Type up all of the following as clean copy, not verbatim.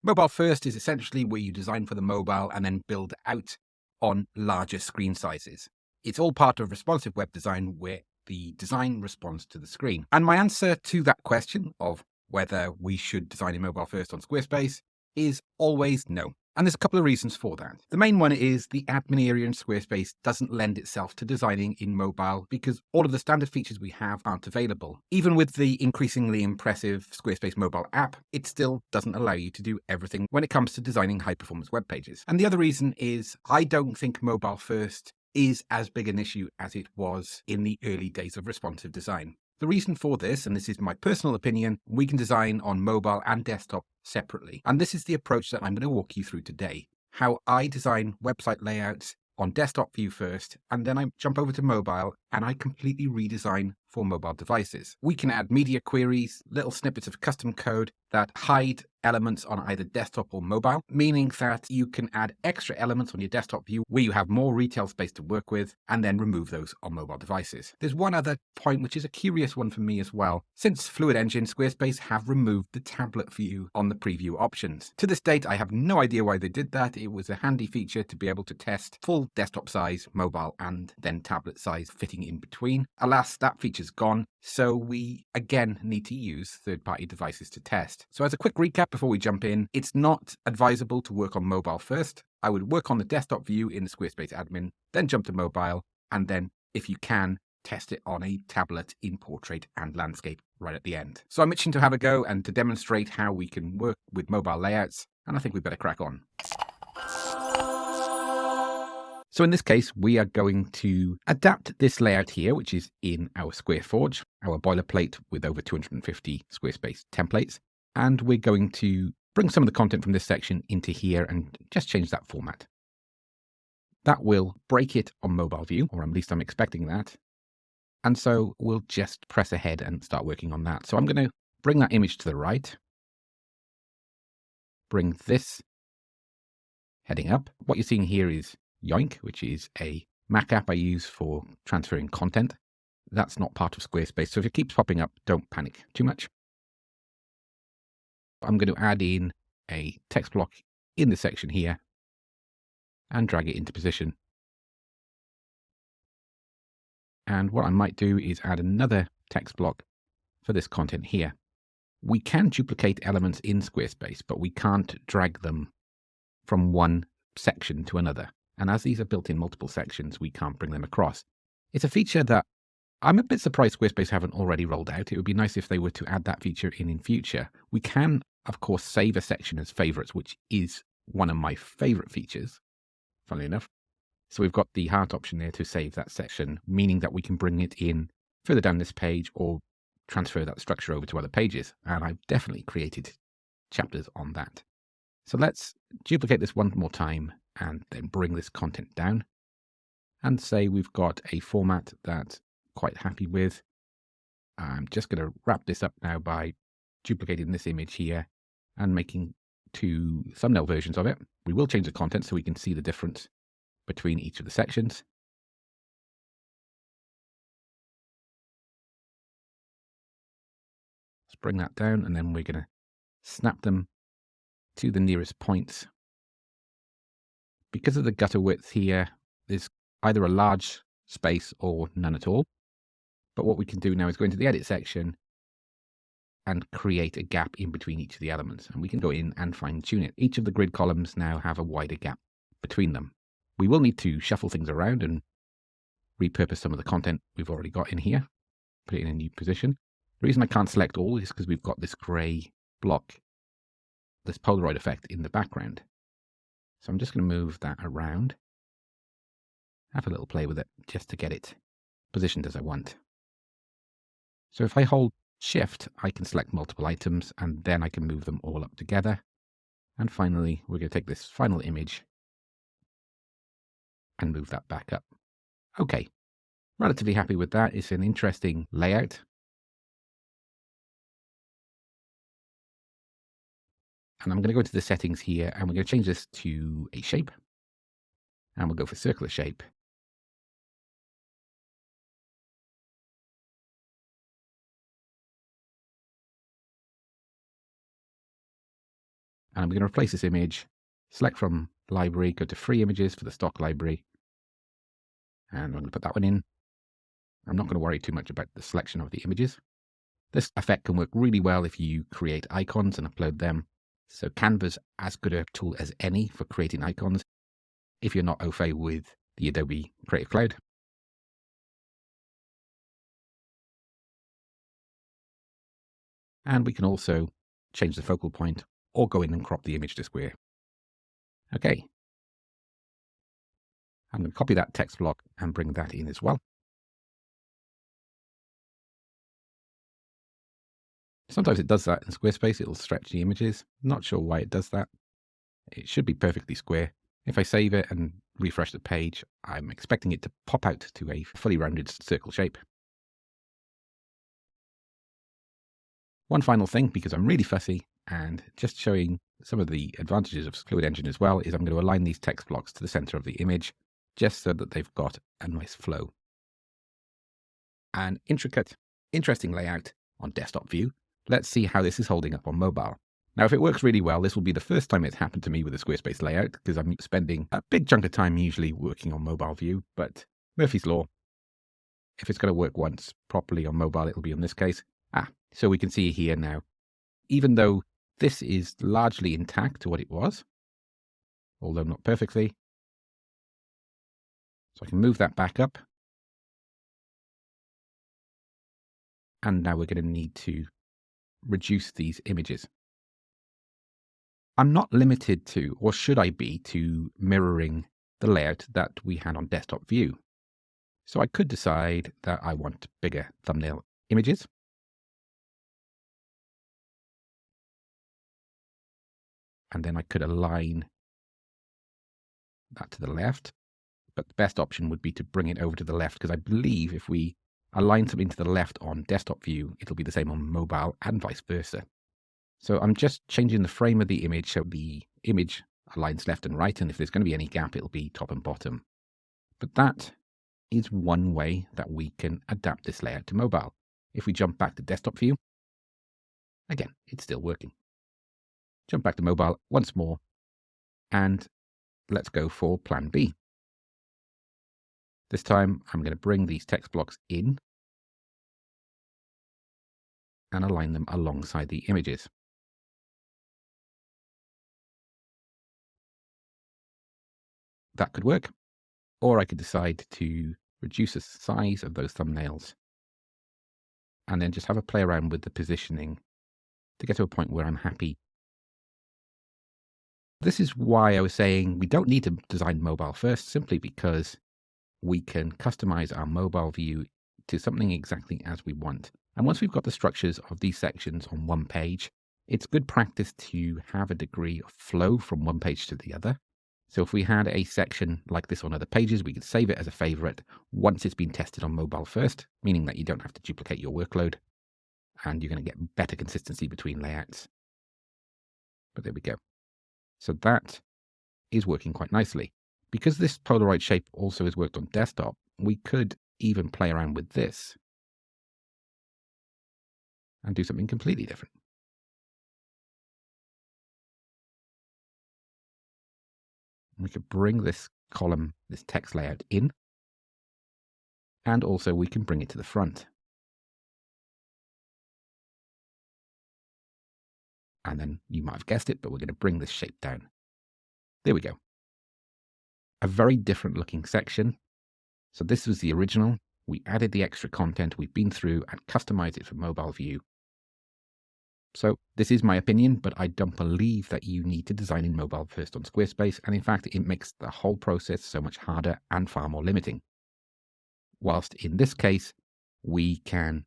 Mobile first is essentially where you design for the mobile and then build out on larger screen sizes. It's all part of responsive web design where the design responds to the screen. And my answer to that question of whether we should design in mobile first on Squarespace is always no. And there's a couple of reasons for that. The main one is the admin area in Squarespace doesn't lend itself to designing in mobile because all of the standard features we have aren't available. Even with the increasingly impressive Squarespace mobile app, it still doesn't allow you to do everything when it comes to designing high-performance web pages. And the other reason is I don't think mobile first is as big an issue as it was in the early days of responsive design. The reason for this, and this is my personal opinion, we can design on mobile and desktop separately. And this is the approach that I'm going to walk you through today. How I design website layouts on desktop view first, and then I jump over to mobile and I completely redesign for mobile devices. We can add media queries, little snippets of custom code that hide elements on either desktop or mobile, meaning that you can add extra elements on your desktop view where you have more retail space to work with and then remove those on mobile devices. There's one other point which is a curious one for me as well. Since Fluid Engine, Squarespace have removed the tablet view on the preview options. To this date, I have no idea why they did that. It was a handy feature to be able to test full desktop size, mobile, and then tablet size fitting in between. Alas, that feature's gone, so we again need to use third-party devices to test. So as a quick recap before we jump in, it's not advisable to work on mobile first. I would work on the desktop view in the Squarespace admin, then jump to mobile, and then, if you can, test it on a tablet in portrait and landscape right at the end. So I'm itching to have a go and to demonstrate how we can work with mobile layouts, and I think we better crack on. So in this case, we are going to adapt this layout here, which is in our SquareForge, our boilerplate with over 250 Squarespace templates. And we're going to bring some of the content from this section into here and just change that format. That will break it on mobile view, or at least I'm expecting that. And so we'll just press ahead and start working on that. So I'm going to bring that image to the right, bring this heading up. What you're seeing here is Yoink, which is a Mac app I use for transferring content. That's not part of Squarespace, so if it keeps popping up, don't panic too much. I'm going to add in a text block in the section here and drag it into position. And what I might do is add another text block for this content here. We can duplicate elements in Squarespace, but we can't drag them from one section to another. And as these are built in multiple sections, we can't bring them across. It's a feature that I'm a bit surprised Squarespace haven't already rolled out. It would be nice if they were to add that feature in future. We can, of course, save a section as favorites, which is one of my favorite features, funnily enough. So we've got the heart option there to save that section, meaning that we can bring it in further down this page or transfer that structure over to other pages. And I've definitely created chapters on that. So let's duplicate this one more time and then bring this content down and say we've got a format that I'm quite happy with. I'm just going to wrap this up now by duplicating this image here and making two thumbnail versions of it. We will change the content so we can see the difference between each of the sections. Let's bring that down and then we're going to snap them to the nearest points. Because of the gutter width here, there's either a large space or none at all. But what we can do now is go into the edit section and create a gap in between each of the elements. And we can go in and fine tune it. Each of the grid columns now have a wider gap between them. We will need to shuffle things around and repurpose some of the content we've already got in here, put it in a new position. The reason I can't select all is because we've got this gray block, this Polaroid effect in the background. So I'm just going to move that around, have a little play with it just to get it positioned as I want. So if I hold Shift, I can select multiple items and then I can move them all up together. And finally, we're going to take this final image and move that back up. Okay, relatively happy with that. It's an interesting layout. And I'm going to go into the settings here and we're going to change this to a shape. And we'll go for circular shape. And I'm going to replace this image, select from library, go to free images for the stock library. And I'm going to put that one in. I'm not going to worry too much about the selection of the images. This effect can work really well if you create icons and upload them. So Canva's as good a tool as any for creating icons if you're not au fait with the Adobe Creative Cloud. And we can also change the focal point or go in and crop the image to square. Okay. I'm going to copy that text block and bring that in as well. Sometimes it does that in Squarespace. It'll stretch the images. Not sure why it does that. It should be perfectly square. If I save it and refresh the page, I'm expecting it to pop out to a fully rounded circle shape. One final thing, because I'm really fussy and just showing some of the advantages of Fluid Engine as well, is I'm going to align these text blocks to the center of the image just so that they've got a nice flow. An intricate, interesting layout on desktop view. Let's see how this is holding up on mobile. Now, if it works really well, this will be the first time it's happened to me with a Squarespace layout, because I'm spending a big chunk of time usually working on mobile view, but Murphy's Law, if it's going to work once properly on mobile, it'll be in this case. So we can see here now, even though this is largely intact to what it was, although not perfectly. So I can move that back up. And now we're going to need to reduce these images. I'm not limited to, or should I be, to mirroring the layout that we had on desktop view. So I could decide that I want bigger thumbnail images. And then I could align that to the left. But the best option would be to bring it over to the left, because I believe if we align something to the left on desktop view, it'll be the same on mobile and vice versa. So I'm just changing the frame of the image so the image aligns left and right, and if there's going to be any gap, it'll be top and bottom. But that is one way that we can adapt this layout to mobile. If we jump back to desktop view, again, it's still working. Jump back to mobile once more, and let's go for plan B. This time, I'm going to bring these text blocks in and align them alongside the images. That could work, or I could decide to reduce the size of those thumbnails and then just have a play around with the positioning to get to a point where I'm happy. This is why I was saying we don't need to design mobile first, simply because we can customize our mobile view to something exactly as we want. And once we've got the structures of these sections on one page, it's good practice to have a degree of flow from one page to the other. So if we had a section like this on other pages, we could save it as a favorite once it's been tested on mobile first, meaning that you don't have to duplicate your workload and you're going to get better consistency between layouts. But there we go. So that is working quite nicely. Because this Polaroid shape also has worked on desktop, we could even play around with this and do something completely different. We could bring this column, this text layout in, and also we can bring it to the front. And then you might have guessed it, but we're going to bring this shape down. There we go. A very different looking section. So this was the original. We added the extra content we've been through and customized it for mobile view. So this is my opinion, but I don't believe that you need to design in mobile first on Squarespace. And in fact, it makes the whole process so much harder and far more limiting. Whilst in this case, we can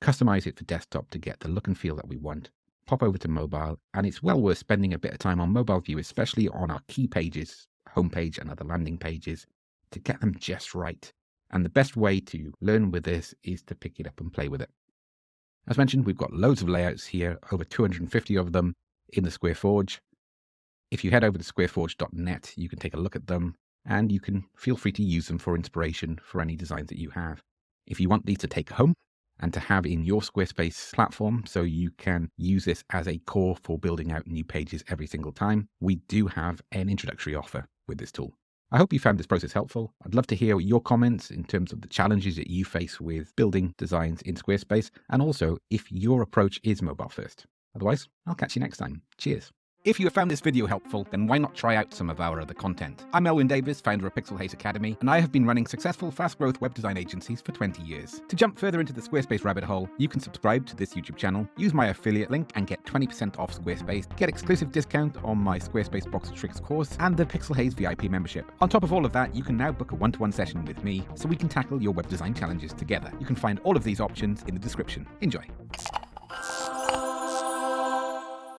customize it for desktop to get the look and feel that we want, pop over to mobile, and it's well worth spending a bit of time on mobile view, especially on our key pages, homepage and other landing pages, to get them just right. And the best way to learn with this is to pick it up and play with it. As mentioned, we've got loads of layouts here, over 250 of them in the SquareForge. If you head over to squareforge.net, you can take a look at them and you can feel free to use them for inspiration for any designs that you have. If you want these to take home and to have in your Squarespace platform so you can use this as a core for building out new pages every single time, we do have an introductory offer with this tool. I hope you found this process helpful. I'd love to hear your comments in terms of the challenges that you face with building designs in Squarespace, and also if your approach is mobile first. Otherwise, I'll catch you next time. Cheers. If you have found this video helpful, then why not try out some of our other content? I'm Elwyn Davis, founder of Pixelhaze Academy, and I have been running successful, fast-growth web design agencies for 20 years. To jump further into the Squarespace rabbit hole, you can subscribe to this YouTube channel, use my affiliate link and get 20% off Squarespace, get exclusive discount on my Squarespace Box of Tricks course, and the Pixelhaze VIP membership. On top of all of that, you can now book a one-to-one session with me so we can tackle your web design challenges together. You can find all of these options in the description. Enjoy.